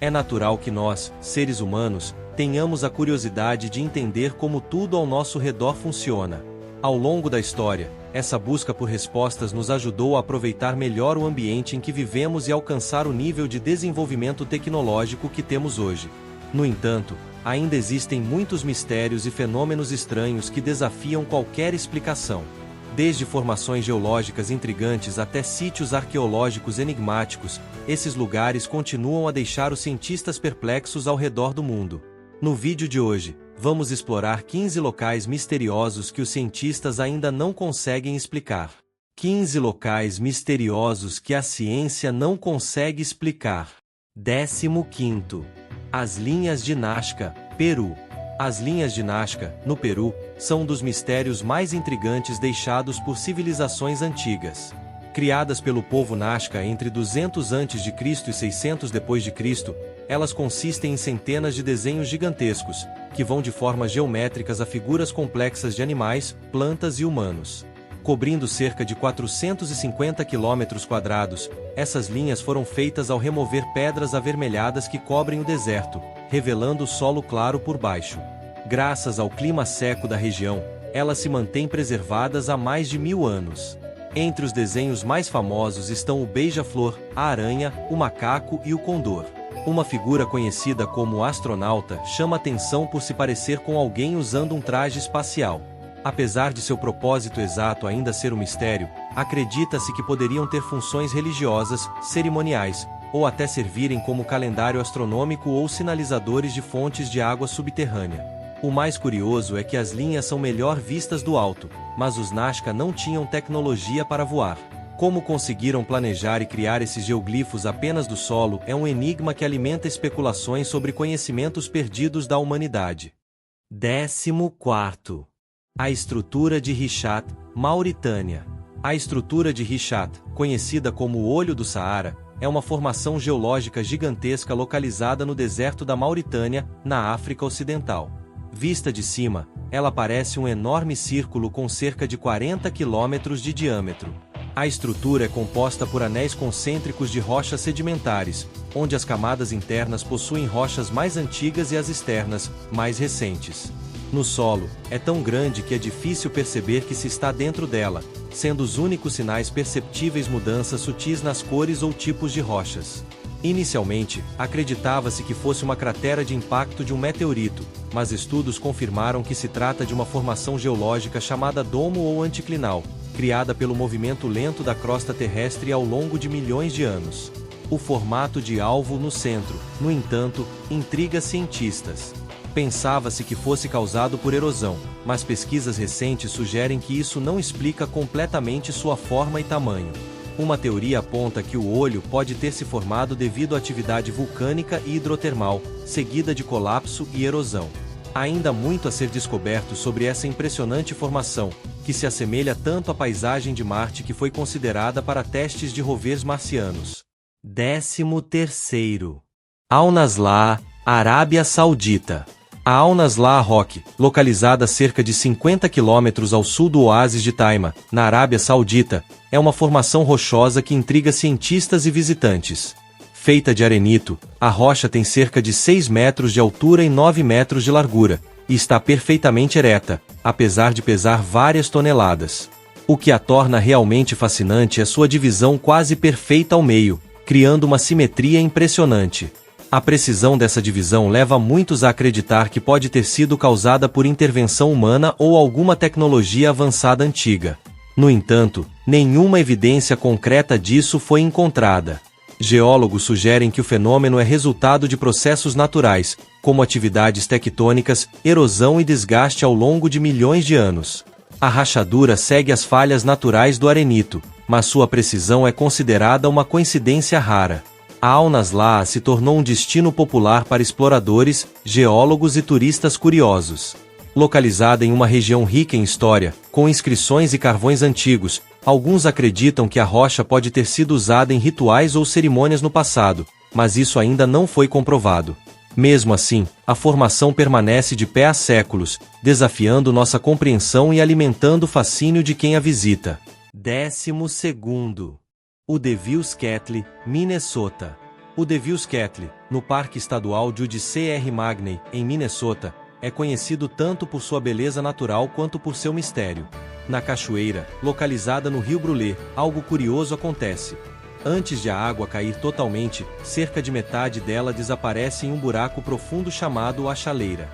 É natural que nós, seres humanos, tenhamos a curiosidade de entender como tudo ao nosso redor funciona. Ao longo da história, essa busca por respostas nos ajudou a aproveitar melhor o ambiente em que vivemos e alcançar o nível de desenvolvimento tecnológico que temos hoje. No entanto, ainda existem muitos mistérios e fenômenos estranhos que desafiam qualquer explicação. Desde formações geológicas intrigantes até sítios arqueológicos enigmáticos, esses lugares continuam a deixar os cientistas perplexos ao redor do mundo. No vídeo de hoje, vamos explorar 15 locais misteriosos que os cientistas ainda não conseguem explicar. 15 locais misteriosos que a ciência não consegue explicar. 15º. As linhas de Nazca, Peru. As linhas de Nazca, no Peru, são um dos mistérios mais intrigantes deixados por civilizações antigas. Criadas pelo povo Nazca entre 200 a.C. e 600 d.C., elas consistem em centenas de desenhos gigantescos, que vão de formas geométricas a figuras complexas de animais, plantas e humanos. Cobrindo cerca de 450 km², essas linhas foram feitas ao remover pedras avermelhadas que cobrem o deserto, revelando o solo claro por baixo. Graças ao clima seco da região, elas se mantêm preservadas há mais de 1000 anos. Entre os desenhos mais famosos estão o beija-flor, a aranha, o macaco e o condor. Uma figura conhecida como astronauta chama atenção por se parecer com alguém usando um traje espacial. Apesar de seu propósito exato ainda ser um mistério, acredita-se que poderiam ter funções religiosas, cerimoniais, ou até servirem como calendário astronômico ou sinalizadores de fontes de água subterrânea. O mais curioso é que as linhas são melhor vistas do alto, mas os Nazca não tinham tecnologia para voar. Como conseguiram planejar e criar esses geoglifos apenas do solo é um enigma que alimenta especulações sobre conhecimentos perdidos da humanidade. 14º. A estrutura de Richat, Mauritânia. A estrutura de Richat, conhecida como o Olho do Saara, é uma formação geológica gigantesca localizada no deserto da Mauritânia, na África Ocidental. Vista de cima, ela parece um enorme círculo com cerca de 40 quilômetros de diâmetro. A estrutura é composta por anéis concêntricos de rochas sedimentares, onde as camadas internas possuem rochas mais antigas e as externas, mais recentes. No solo, é tão grande que é difícil perceber que se está dentro dela, sendo os únicos sinais perceptíveis mudanças sutis nas cores ou tipos de rochas. Inicialmente, acreditava-se que fosse uma cratera de impacto de um meteorito, mas estudos confirmaram que se trata de uma formação geológica chamada domo ou anticlinal, criada pelo movimento lento da crosta terrestre ao longo de milhões de anos. O formato de alvo no centro, no entanto, intriga cientistas. Pensava-se que fosse causado por erosão, mas pesquisas recentes sugerem que isso não explica completamente sua forma e tamanho. Uma teoria aponta que o olho pode ter se formado devido à atividade vulcânica e hidrotermal, seguida de colapso e erosão. Há ainda muito a ser descoberto sobre essa impressionante formação, que se assemelha tanto à paisagem de Marte que foi considerada para testes de rovers marcianos. 13º. Al-Nazlah, Arábia Saudita. A Al-Nazlah Rock, localizada a cerca de 50 km ao sul do oásis de Taima, na Arábia Saudita, é uma formação rochosa que intriga cientistas e visitantes. Feita de arenito, a rocha tem cerca de 6 metros de altura e 9 metros de largura, e está perfeitamente ereta, apesar de pesar várias toneladas. O que a torna realmente fascinante é sua divisão quase perfeita ao meio, criando uma simetria impressionante. A precisão dessa divisão leva muitos a acreditar que pode ter sido causada por intervenção humana ou alguma tecnologia avançada antiga. No entanto, nenhuma evidência concreta disso foi encontrada. Geólogos sugerem que o fenômeno é resultado de processos naturais, como atividades tectônicas, erosão e desgaste ao longo de milhões de anos. A rachadura segue as falhas naturais do arenito, mas sua precisão é considerada uma coincidência rara. A Al-Nazlah se tornou um destino popular para exploradores, geólogos e turistas curiosos. Localizada em uma região rica em história, com inscrições e carvões antigos, alguns acreditam que a rocha pode ter sido usada em rituais ou cerimônias no passado, mas isso ainda não foi comprovado. Mesmo assim, a formação permanece de pé há séculos, desafiando nossa compreensão e alimentando o fascínio de quem a visita. 12º. O Devil's Kettle, Minnesota. O Devil's Kettle, no Parque Estadual Judy C.R. Magney, em Minnesota, é conhecido tanto por sua beleza natural quanto por seu mistério. Na cachoeira, localizada no Rio Brulé, algo curioso acontece. Antes de a água cair totalmente, cerca de metade dela desaparece em um buraco profundo chamado a chaleira.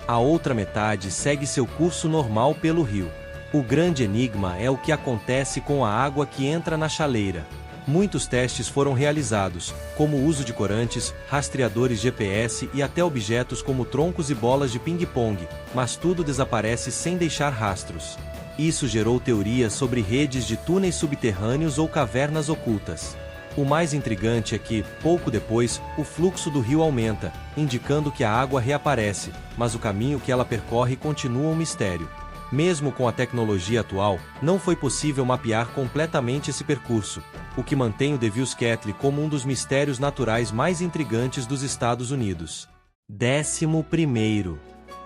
A outra metade segue seu curso normal pelo rio. O grande enigma é o que acontece com a água que entra na chaleira. Muitos testes foram realizados, como o uso de corantes, rastreadores GPS e até objetos como troncos e bolas de ping-pong, mas tudo desaparece sem deixar rastros. Isso gerou teorias sobre redes de túneis subterrâneos ou cavernas ocultas. O mais intrigante é que, pouco depois, o fluxo do rio aumenta, indicando que a água reaparece, mas o caminho que ela percorre continua um mistério. Mesmo com a tecnologia atual, não foi possível mapear completamente esse percurso, o que mantém o Devil's Kettle como um dos mistérios naturais mais intrigantes dos Estados Unidos. 11º.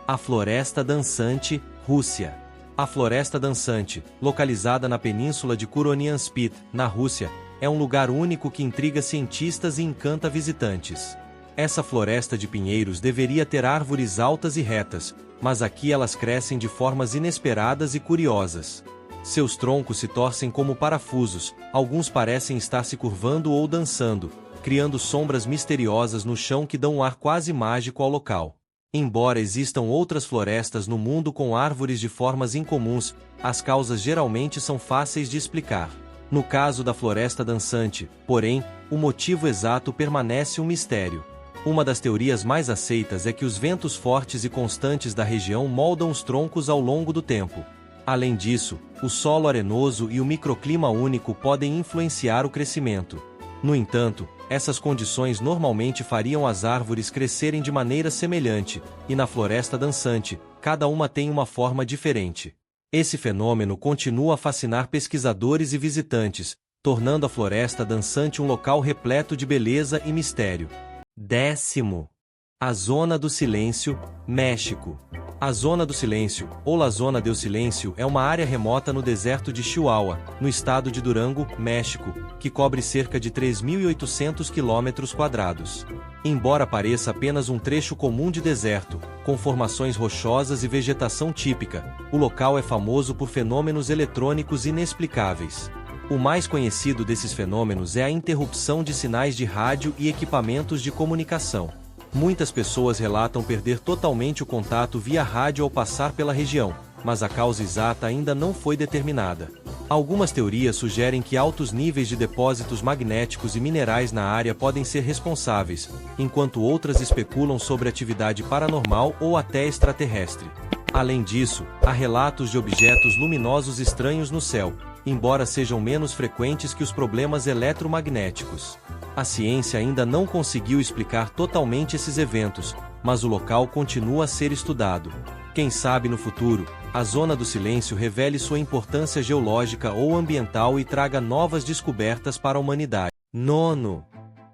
A Floresta Dançante, Rússia. A Floresta Dançante, localizada na península de Kuronian-Spit, na Rússia, é um lugar único que intriga cientistas e encanta visitantes. Essa floresta de pinheiros deveria ter árvores altas e retas, mas aqui elas crescem de formas inesperadas e curiosas. Seus troncos se torcem como parafusos, alguns parecem estar se curvando ou dançando, criando sombras misteriosas no chão que dão um ar quase mágico ao local. Embora existam outras florestas no mundo com árvores de formas incomuns, as causas geralmente são fáceis de explicar. No caso da floresta dançante, porém, o motivo exato permanece um mistério. Uma das teorias mais aceitas é que os ventos fortes e constantes da região moldam os troncos ao longo do tempo. Além disso, o solo arenoso e o microclima único podem influenciar o crescimento. No entanto, essas condições normalmente fariam as árvores crescerem de maneira semelhante, e na floresta dançante, cada uma tem uma forma diferente. Esse fenômeno continua a fascinar pesquisadores e visitantes, tornando a floresta dançante um local repleto de beleza e mistério. 10º. A Zona do Silêncio, México. A Zona do Silêncio, ou La Zona del Silêncio, é uma área remota no deserto de Chihuahua, no estado de Durango, México, que cobre cerca de 3.800 km². Embora pareça apenas um trecho comum de deserto, com formações rochosas e vegetação típica, o local é famoso por fenômenos eletrônicos inexplicáveis. O mais conhecido desses fenômenos é a interrupção de sinais de rádio e equipamentos de comunicação. Muitas pessoas relatam perder totalmente o contato via rádio ao passar pela região, mas a causa exata ainda não foi determinada. Algumas teorias sugerem que altos níveis de depósitos magnéticos e minerais na área podem ser responsáveis, enquanto outras especulam sobre atividade paranormal ou até extraterrestre. Além disso, há relatos de objetos luminosos estranhos no céu, embora sejam menos frequentes que os problemas eletromagnéticos. A ciência ainda não conseguiu explicar totalmente esses eventos, mas o local continua a ser estudado. Quem sabe no futuro, a Zona do Silêncio revele sua importância geológica ou ambiental e traga novas descobertas para a humanidade. 9º.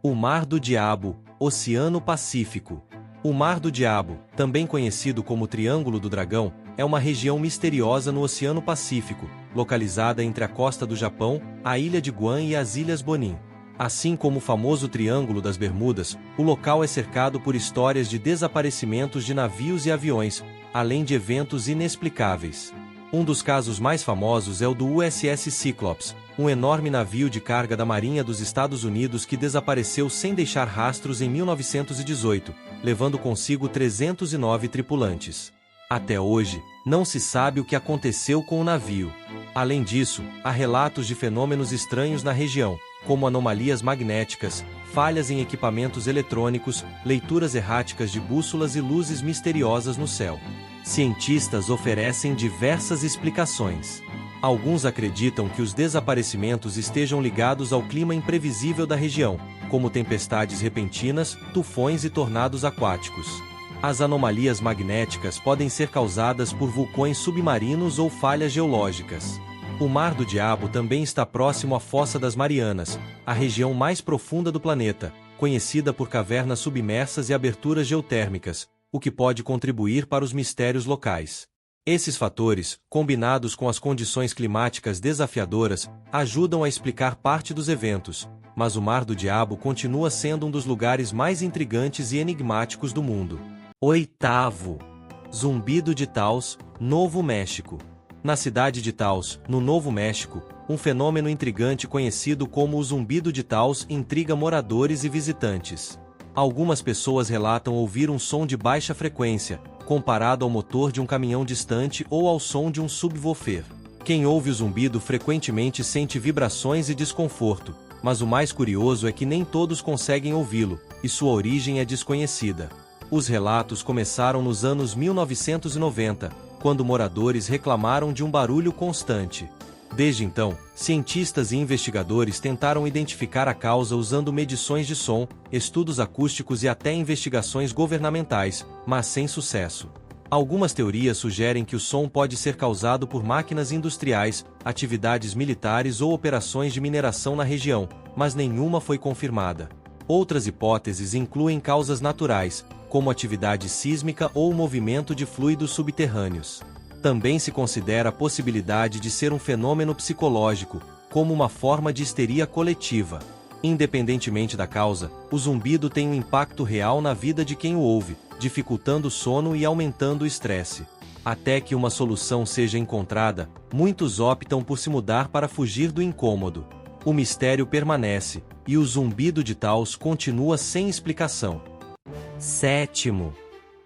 O Mar do Diabo, Oceano Pacífico. O Mar do Diabo, também conhecido como Triângulo do Dragão, é uma região misteriosa no Oceano Pacífico, localizada entre a costa do Japão, a ilha de Guam e as Ilhas Bonin. Assim como o famoso Triângulo das Bermudas, o local é cercado por histórias de desaparecimentos de navios e aviões, além de eventos inexplicáveis. Um dos casos mais famosos é o do USS Cyclops, um enorme navio de carga da Marinha dos Estados Unidos que desapareceu sem deixar rastros em 1918, levando consigo 309 tripulantes. Até hoje, não se sabe o que aconteceu com o navio. Além disso, há relatos de fenômenos estranhos na região, como anomalias magnéticas, falhas em equipamentos eletrônicos, leituras erráticas de bússolas e luzes misteriosas no céu. Cientistas oferecem diversas explicações. Alguns acreditam que os desaparecimentos estejam ligados ao clima imprevisível da região, como tempestades repentinas, tufões e tornados aquáticos. As anomalias magnéticas podem ser causadas por vulcões submarinos ou falhas geológicas. O Mar do Diabo também está próximo à Fossa das Marianas, a região mais profunda do planeta, conhecida por cavernas submersas e aberturas geotérmicas, o que pode contribuir para os mistérios locais. Esses fatores, combinados com as condições climáticas desafiadoras, ajudam a explicar parte dos eventos, mas o Mar do Diabo continua sendo um dos lugares mais intrigantes e enigmáticos do mundo. Oitavo. Zumbido de Taos, Novo México. Na cidade de Taos, no Novo México, um fenômeno intrigante conhecido como o Zumbido de Taos intriga moradores e visitantes. Algumas pessoas relatam ouvir um som de baixa frequência, comparado ao motor de um caminhão distante ou ao som de um subwoofer. Quem ouve o zumbido frequentemente sente vibrações e desconforto, mas o mais curioso é que nem todos conseguem ouvi-lo, e sua origem é desconhecida. Os relatos começaram nos anos 1990, quando moradores reclamaram de um barulho constante. Desde então, cientistas e investigadores tentaram identificar a causa usando medições de som, estudos acústicos e até investigações governamentais, mas sem sucesso. Algumas teorias sugerem que o som pode ser causado por máquinas industriais, atividades militares ou operações de mineração na região, mas nenhuma foi confirmada. Outras hipóteses incluem causas naturais, como atividade sísmica ou movimento de fluidos subterrâneos. Também se considera a possibilidade de ser um fenômeno psicológico, como uma forma de histeria coletiva. Independentemente da causa, o zumbido tem um impacto real na vida de quem o ouve, dificultando o sono e aumentando o estresse. Até que uma solução seja encontrada, muitos optam por se mudar para fugir do incômodo. O mistério permanece, e o zumbido de Taos continua sem explicação. Sétimo.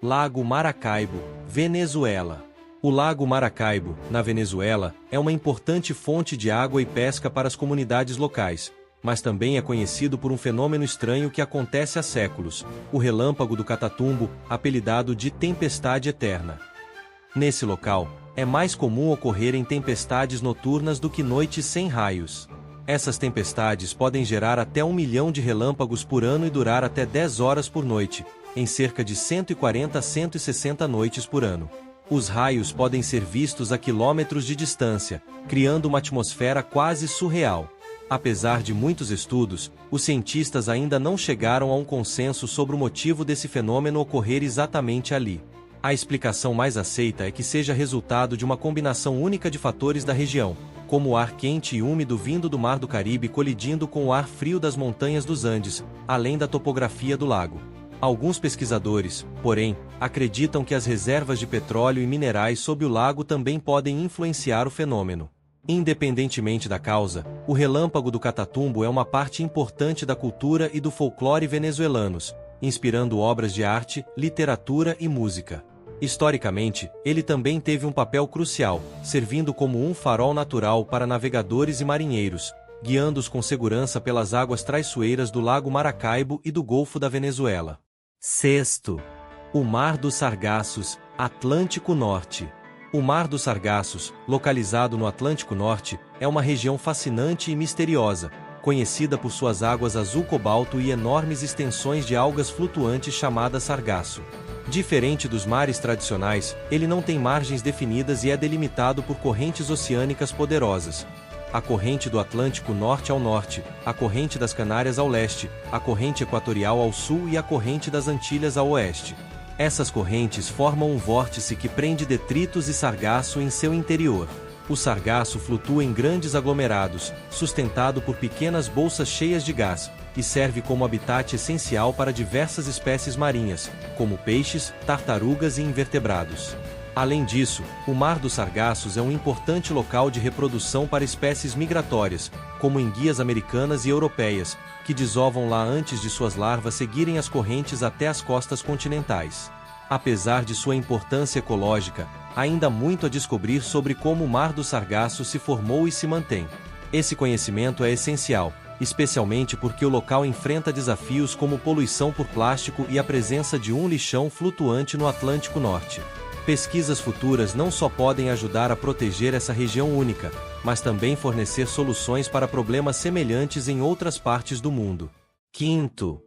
Lago Maracaibo, Venezuela. O Lago Maracaibo, na Venezuela, é uma importante fonte de água e pesca para as comunidades locais, mas também é conhecido por um fenômeno estranho que acontece há séculos, o relâmpago do Catatumbo, apelidado de tempestade eterna. Nesse local, é mais comum ocorrerem tempestades noturnas do que noites sem raios. Essas tempestades podem gerar até 1 milhão de relâmpagos por ano e durar até 10 horas por noite, em cerca de 140 a 160 noites por ano. Os raios podem ser vistos a quilômetros de distância, criando uma atmosfera quase surreal. Apesar de muitos estudos, os cientistas ainda não chegaram a um consenso sobre o motivo desse fenômeno ocorrer exatamente ali. A explicação mais aceita é que seja resultado de uma combinação única de fatores da região, como o ar quente e úmido vindo do Mar do Caribe colidindo com o ar frio das montanhas dos Andes, além da topografia do lago. Alguns pesquisadores, porém, acreditam que as reservas de petróleo e minerais sob o lago também podem influenciar o fenômeno. Independentemente da causa, o relâmpago do Catatumbo é uma parte importante da cultura e do folclore venezuelanos, inspirando obras de arte, literatura e música. Historicamente, ele também teve um papel crucial, servindo como um farol natural para navegadores e marinheiros, guiando-os com segurança pelas águas traiçoeiras do Lago Maracaibo e do Golfo da Venezuela. Sexto. O Mar dos Sargassos, Atlântico Norte. O Mar dos Sargassos, localizado no Atlântico Norte, é uma região fascinante e misteriosa, conhecida por suas águas azul-cobalto e enormes extensões de algas flutuantes chamadas sargaço. Diferente dos mares tradicionais, ele não tem margens definidas e é delimitado por correntes oceânicas poderosas. A corrente do Atlântico Norte ao norte, a corrente das Canárias ao leste, a corrente equatorial ao sul e a corrente das Antilhas ao oeste. Essas correntes formam um vórtice que prende detritos e sargaço em seu interior. O sargaço flutua em grandes aglomerados, sustentado por pequenas bolsas cheias de gás, e serve como habitat essencial para diversas espécies marinhas, como peixes, tartarugas e invertebrados. Além disso, o Mar dos Sargassos é um importante local de reprodução para espécies migratórias, como enguias americanas e europeias, que desovam lá antes de suas larvas seguirem as correntes até as costas continentais. Apesar de sua importância ecológica, ainda há muito a descobrir sobre como o Mar dos Sargassos se formou e se mantém. Esse conhecimento é essencial, especialmente porque o local enfrenta desafios como poluição por plástico e a presença de um lixão flutuante no Atlântico Norte. Pesquisas futuras não só podem ajudar a proteger essa região única, mas também fornecer soluções para problemas semelhantes em outras partes do mundo. Quinto.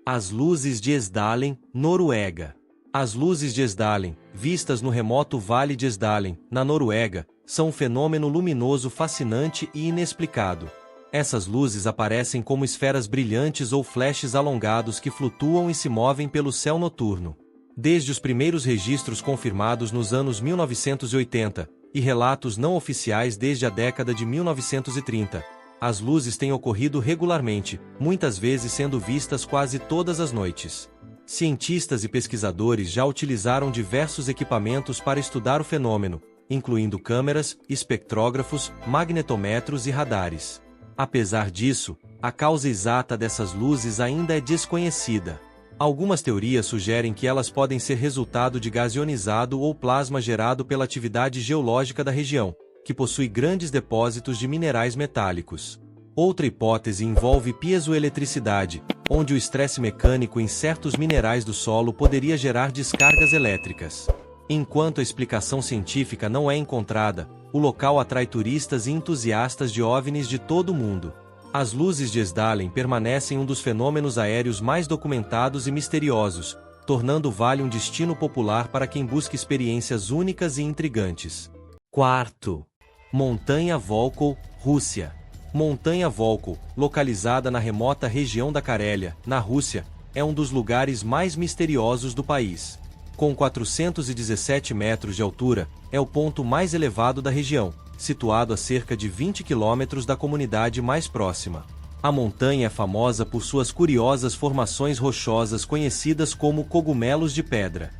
As luzes de Esdalen, Noruega. As luzes de Esdalen, vistas no remoto Vale de Esdalen, na Noruega, são um fenômeno luminoso fascinante e inexplicado. Essas luzes aparecem como esferas brilhantes ou flashes alongados que flutuam e se movem pelo céu noturno. Desde os primeiros registros confirmados nos anos 1980, e relatos não oficiais desde a década de 1930, as luzes têm ocorrido regularmente, muitas vezes sendo vistas quase todas as noites. Cientistas e pesquisadores já utilizaram diversos equipamentos para estudar o fenômeno, incluindo câmeras, espectrógrafos, magnetometros e radares. Apesar disso, a causa exata dessas luzes ainda é desconhecida. Algumas teorias sugerem que elas podem ser resultado de gás ionizado ou plasma gerado pela atividade geológica da região, que possui grandes depósitos de minerais metálicos. Outra hipótese envolve piezoeletricidade, onde o estresse mecânico em certos minerais do solo poderia gerar descargas elétricas. Enquanto a explicação científica não é encontrada, o local atrai turistas e entusiastas de OVNIs de todo o mundo. As luzes de Esdalen permanecem um dos fenômenos aéreos mais documentados e misteriosos, tornando o vale um destino popular para quem busca experiências únicas e intrigantes. Quarto. Montanha Volkhov, Rússia. Montanha Volkhov, localizada na remota região da Carélia, na Rússia, é um dos lugares mais misteriosos do país. Com 417 metros de altura, é o ponto mais elevado da região, situado a cerca de 20 quilômetros da comunidade mais próxima. A montanha é famosa por suas curiosas formações rochosas conhecidas como cogumelos de pedra.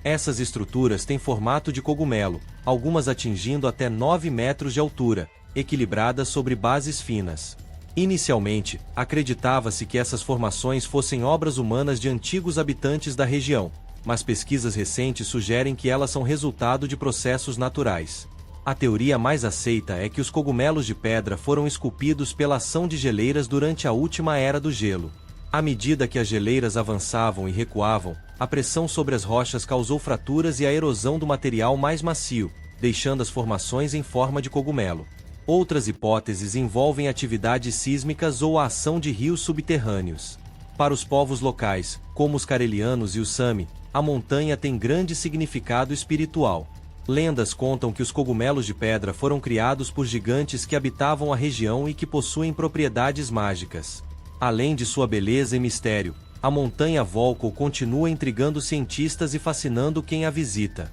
Essas estruturas têm formato de cogumelo, algumas atingindo até 9 metros de altura, equilibradas sobre bases finas. Inicialmente, acreditava-se que essas formações fossem obras humanas de antigos habitantes da região, mas pesquisas recentes sugerem que elas são resultado de processos naturais. A teoria mais aceita é que os cogumelos de pedra foram esculpidos pela ação de geleiras durante a última era do gelo. À medida que as geleiras avançavam e recuavam, a pressão sobre as rochas causou fraturas e a erosão do material mais macio, deixando as formações em forma de cogumelo. Outras hipóteses envolvem atividades sísmicas ou a ação de rios subterrâneos. Para os povos locais, como os carelianos e os Sami, a montanha tem grande significado espiritual. Lendas contam que os cogumelos de pedra foram criados por gigantes que habitavam a região e que possuem propriedades mágicas. Além de sua beleza e mistério, a montanha Volkhov continua intrigando cientistas e fascinando quem a visita.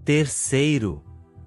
Terceiro.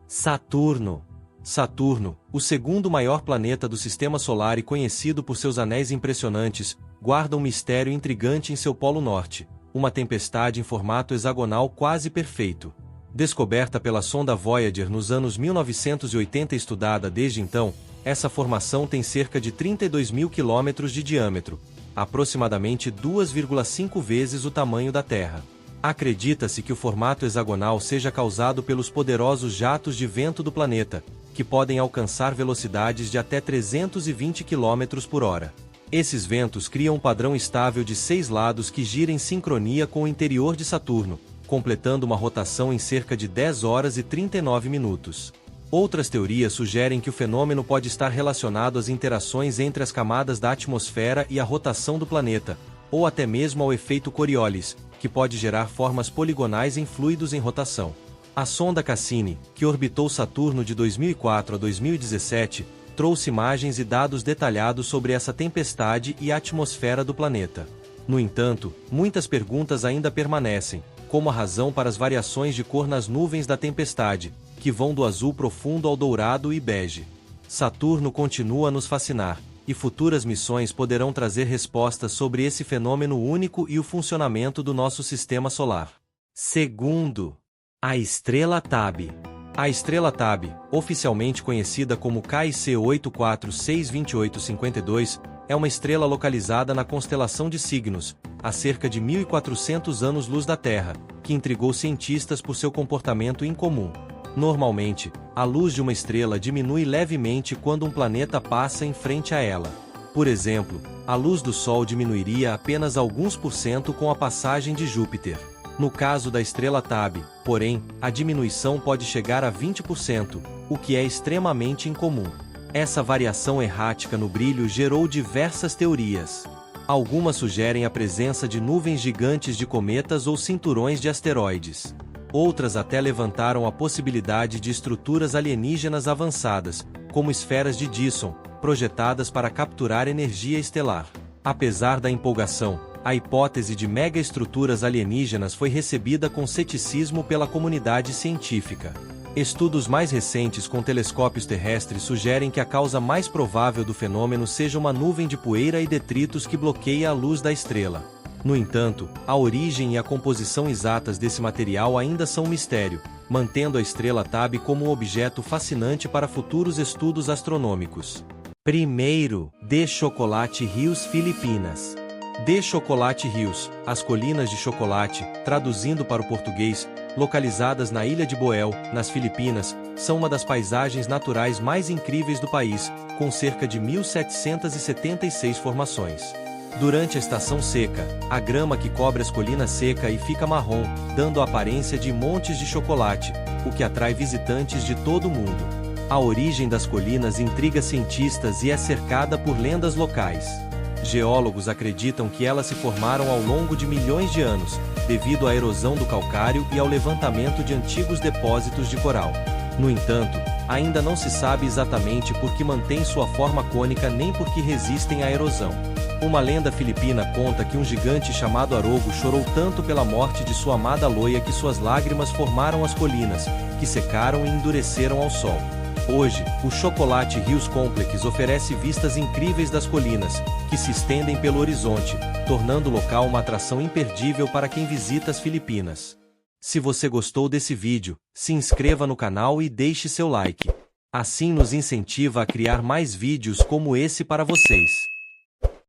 Saturno. Saturno, o segundo maior planeta do Sistema Solar e conhecido por seus anéis impressionantes, guarda um mistério intrigante em seu polo norte, uma tempestade em formato hexagonal quase perfeito. Descoberta pela sonda Voyager nos anos 1980 e estudada desde então, essa formação tem cerca de 32 mil quilômetros de diâmetro, aproximadamente 2,5 vezes o tamanho da Terra. Acredita-se que o formato hexagonal seja causado pelos poderosos jatos de vento do planeta, que podem alcançar velocidades de até 320 km por hora. Esses ventos criam um padrão estável de 6 lados que gira em sincronia com o interior de Saturno, completando uma rotação em cerca de 10 horas e 39 minutos. Outras teorias sugerem que o fenômeno pode estar relacionado às interações entre as camadas da atmosfera e a rotação do planeta, ou até mesmo ao efeito Coriolis, que pode gerar formas poligonais em fluidos em rotação. A sonda Cassini, que orbitou Saturno de 2004 a 2017, trouxe imagens e dados detalhados sobre essa tempestade e a atmosfera do planeta. No entanto, muitas perguntas ainda permanecem, como a razão para as variações de cor nas nuvens da tempestade, que vão do azul profundo ao dourado e bege. Saturno continua a nos fascinar, e futuras missões poderão trazer respostas sobre esse fenômeno único e o funcionamento do nosso sistema solar. Segundo, a estrela Tab. A estrela Tab, oficialmente conhecida como KIC 8462852, é uma estrela localizada na constelação de Cygnos, a cerca de 1.400 anos-luz da Terra, que intrigou cientistas por seu comportamento incomum. Normalmente, a luz de uma estrela diminui levemente quando um planeta passa em frente a ela. Por exemplo, a luz do Sol diminuiria apenas alguns por cento com a passagem de Júpiter. No caso da estrela Tab, porém, a diminuição pode chegar a 20%, o que é extremamente incomum. Essa variação errática no brilho gerou diversas teorias. Algumas sugerem a presença de nuvens gigantes de cometas ou cinturões de asteroides. Outras até levantaram a possibilidade de estruturas alienígenas avançadas, como esferas de Dyson, projetadas para capturar energia estelar. Apesar da empolgação, A hipótese de megaestruturas alienígenas foi recebida com ceticismo pela comunidade científica. Estudos mais recentes com telescópios terrestres sugerem que a causa mais provável do fenômeno seja uma nuvem de poeira e detritos que bloqueia a luz da estrela. No entanto, a origem e a composição exatas desse material ainda são um mistério, mantendo a estrela Tab como um objeto fascinante para futuros estudos astronômicos. Primeiro, The Chocolate Hills, Filipinas. The Chocolate Hills, as Colinas de Chocolate, traduzindo para o português, localizadas na ilha de Boel, nas Filipinas, são uma das paisagens naturais mais incríveis do país, com cerca de 1.776 formações. Durante a estação seca, a grama que cobre as colinas seca e fica marrom, dando a aparência de montes de chocolate, o que atrai visitantes de todo o mundo. A origem das colinas intriga cientistas e é cercada por lendas locais. Geólogos acreditam que elas se formaram ao longo de milhões de anos, devido à erosão do calcário e ao levantamento de antigos depósitos de coral. No entanto, ainda não se sabe exatamente por que mantêm sua forma cônica nem por que resistem à erosão. Uma lenda filipina conta que um gigante chamado Arogo chorou tanto pela morte de sua amada Loia que suas lágrimas formaram as colinas, que secaram e endureceram ao sol. Hoje, o Chocolate Hills Complex oferece vistas incríveis das colinas, que se estendem pelo horizonte, tornando o local uma atração imperdível para quem visita as Filipinas. Se você gostou desse vídeo, se inscreva no canal e deixe seu like. Assim nos incentiva a criar mais vídeos como esse para vocês.